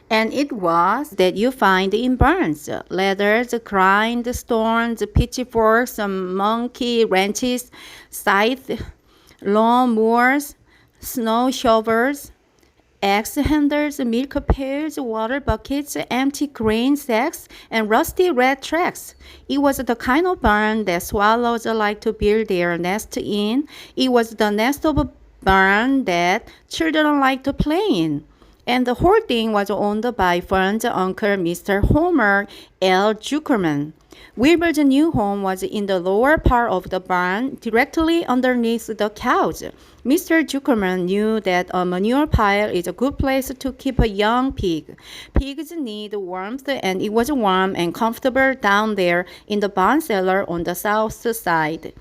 And it was that you find in barns ladders, grindstones, pitchforks, monkey wrenches, scythe, lawn mowers, snow shovels, axe handles, milk pails, water buckets, empty grain sacks, and rusty red tracks. It was the kind of barn that swallows like to build their nest in. It was the nest of a barn that children like to play in. And the whole thing was owned by Fern's uncle, Mr. Homer L. Zuckerman. Wilbur's new home was in the lower part of the barn, directly underneath the cows. Mr. Zuckerman knew that a manure pile is a good place to keep a young pig. Pigs need warmth, and it was warm and comfortable down there in the barn cellar on the south side.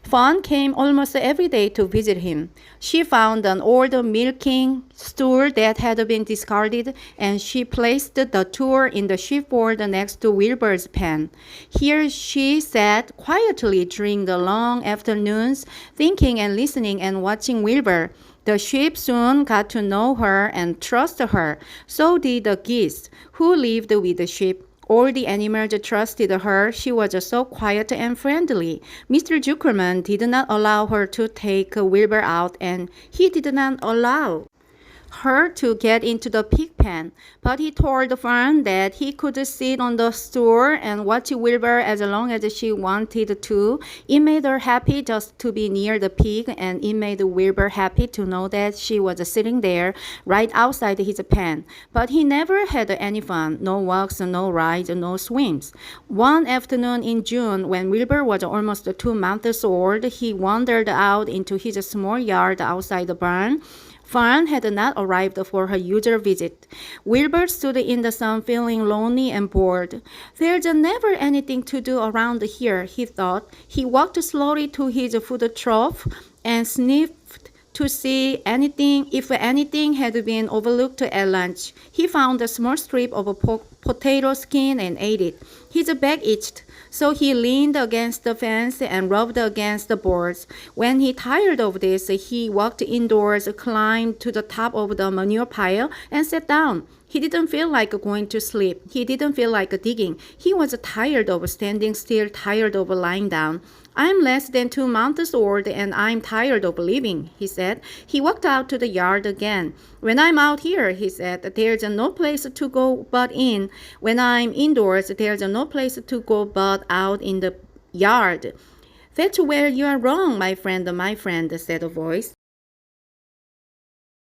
Fawn came almost every day to visit him. She found an old milking stool that had been discarded, and she placed the tool in the sheepfold next to Wilbur's pen. Here she sat quietly during the long afternoons, thinking and listening and watching Wilbur. The sheep soon got to know her and trust her. So did the geese, who lived with the sheep. All the animals trusted her. She was so quiet and friendly. Mr. Zuckerman did not allow her to take Wilbur out, and he did not allow her to get into the pig pen, but he told Fern that he could sit on the stool and watch Wilbur as long as she wanted to. It made her happy just to be near the pig, and it made Wilbur happy to know that she was sitting there right outside his pen. But he never had any fun, no walks, no rides, no swims. One afternoon in June, when Wilbur was almost 2 months old, he wandered out into his small yard outside the barn. Fern had not arrived for her usual visit. Wilbur stood in the sun feeling lonely and bored. There's never anything to do around here, he thought. He walked slowly to his food trough and sniffed to see if anything had been overlooked at lunch. He found a small strip of potato skin and ate it. His back itched, so he leaned against the fence and rubbed against the boards. When he tired of this, he walked indoors, climbed to the top of the manure pile, and sat down. He didn't feel like going to sleep. He didn't feel like digging. He was tired of standing still, tired of lying down. I'm less than 2 months old, and I'm tired of living, he said. He walked out to the yard again. When I'm out here, he said, there's no place to go but in. When I'm indoors, there's no place to go but out in the yard. That's where you are wrong, my friend, said a voice.